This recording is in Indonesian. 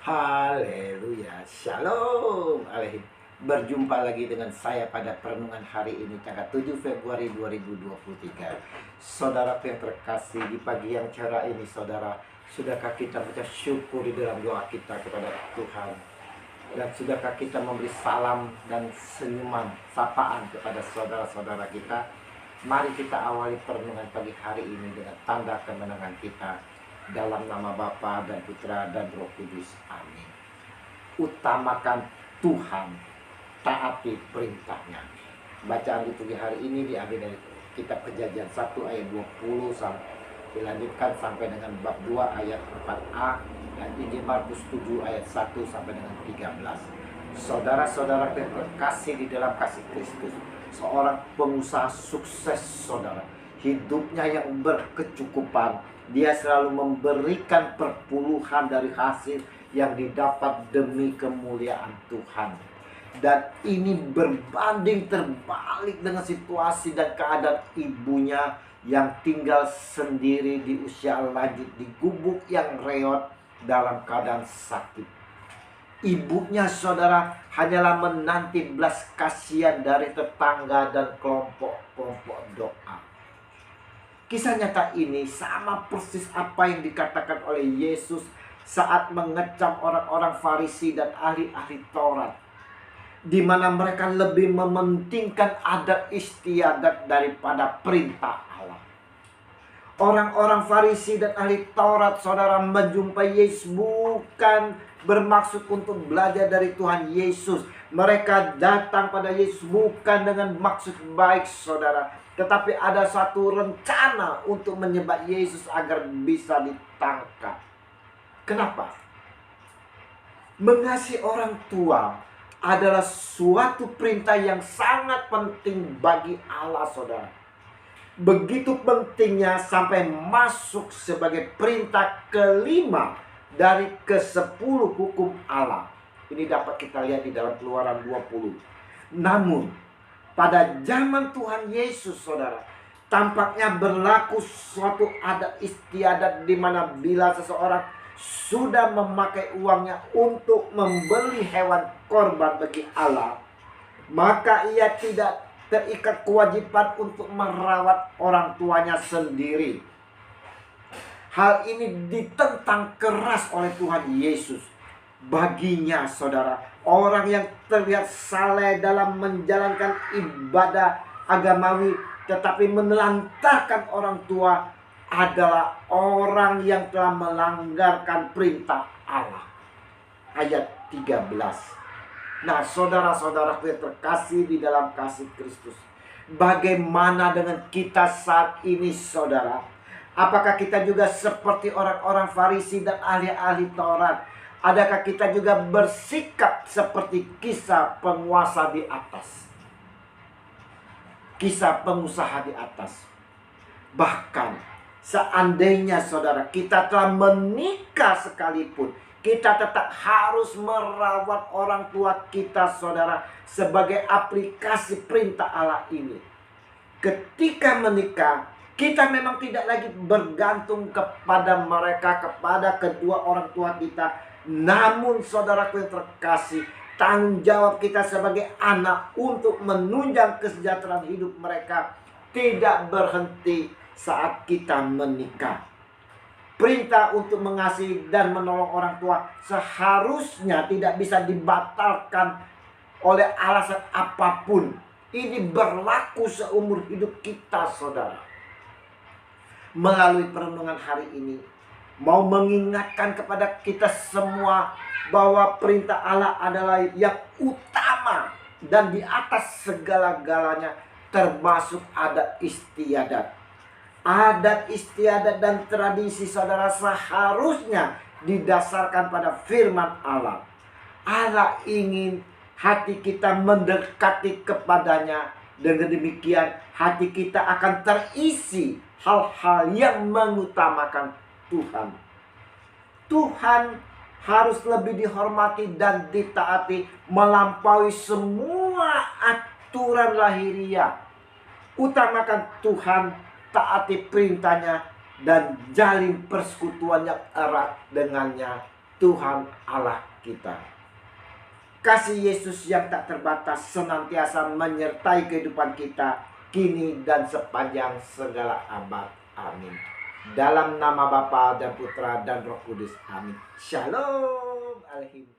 Haleluya, shalom aleihim. Berjumpa lagi dengan saya pada perenungan hari ini tanggal 7 Februari 2023. Saudara yang terkasih, di pagi yang cerah ini saudara, sudahkah kita mengucap syukur di dalam doa kita kepada Tuhan? Dan sudahkah kita memberi salam dan senyuman, sapaan kepada saudara-saudara kita? Mari kita awali perenungan pagi hari ini dengan tanda kemenangan kita. Dalam nama Bapa dan Putra dan Roh Kudus. Amin. Utamakan Tuhan, taati perintahnya. Bacaan liturgi hari ini diambil dari kitab Kejadian 1 ayat 20 sampai dilanjutkan sampai dengan bab 2 ayat 4a dan Injil Markus 7 ayat 1 sampai dengan 13. Saudara-saudara yang terkasih di dalam kasih Kristus, seorang pengusaha sukses saudara, hidupnya yang berkecukupan, dia selalu memberikan perpuluhan dari hasil yang didapat demi kemuliaan Tuhan. Dan ini berbanding terbalik dengan situasi dan keadaan ibunya yang tinggal sendiri di usia lanjut di gubuk yang reot dalam keadaan sakit. Ibunya saudara hanyalah menanti belas kasihan dari tetangga dan kelompok-kelompok doa. Kisah nyata ini sama persis apa yang dikatakan oleh Yesus saat mengecam orang-orang Farisi dan ahli-ahli Taurat, di mana mereka lebih mementingkan adat istiadat daripada perintah Allah. Orang-orang Farisi dan ahli Taurat saudara menjumpai Yesus bukan bermaksud untuk belajar dari Tuhan Yesus. Mereka datang pada Yesus bukan dengan maksud baik saudara, tetapi ada satu rencana untuk menyebab Yesus agar bisa ditangkap. Kenapa? Mengasihi orang tua adalah suatu perintah yang sangat penting bagi Allah saudara. Begitu pentingnya sampai masuk sebagai perintah kelima dari ke-10 hukum Allah. Ini dapat kita lihat di dalam Keluaran 20. Namun pada zaman Tuhan Yesus saudara, tampaknya berlaku suatu adat istiadat di mana bila seseorang sudah memakai uangnya untuk membeli hewan korban bagi Allah, maka ia tidak terikat kewajiban untuk merawat orang tuanya sendiri. Hal ini ditentang keras oleh Tuhan Yesus. Baginya saudara, orang yang terlihat saleh dalam menjalankan ibadah agamawi tetapi menelantarkan orang tua adalah orang yang telah melanggarkan perintah Allah. Ayat 13. Nah saudara-saudara yang terkasih di dalam kasih Kristus, bagaimana dengan kita saat ini saudara? Apakah kita juga seperti orang-orang Farisi dan ahli-ahli Taurat? Adakah kita juga bersikap seperti kisah penguasa di atas? Kisah pengusaha di atas. Bahkan seandainya saudara kita telah menikah sekalipun, kita tetap harus merawat orang tua kita saudara sebagai aplikasi perintah Allah ini. Ketika menikah, kita memang tidak lagi bergantung kepada mereka, kepada kedua orang tua kita. Namun saudaraku yang terkasih, tanggung jawab kita sebagai anak untuk menunjang kesejahteraan hidup mereka tidak berhenti saat kita menikah. Perintah untuk mengasihi dan menolong orang tua seharusnya tidak bisa dibatalkan oleh alasan apapun. Ini berlaku seumur hidup kita saudara. Melalui perenungan hari ini, mau mengingatkan kepada kita semua bahwa perintah Allah adalah yang utama dan di atas segala-galanya, termasuk adat istiadat. Adat istiadat dan tradisi saudara seharusnya didasarkan pada firman Allah. Allah ingin hati kita mendekati kepadanya. Dengan demikian hati kita akan terisi hal-hal yang mengutamakan Tuhan. Tuhan harus lebih dihormati dan ditaati melampaui semua aturan lahiriah. Utamakan Tuhan, taati perintahnya, dan jalin persekutuan yang erat dengannya. Tuhan Allah kita. Kasih Yesus yang tak terbatas senantiasa menyertai kehidupan kita kini dan sepanjang segala abad. Amin. Dalam nama Bapa dan Putra dan Roh Kudus. Amin. Shalom Alaikum.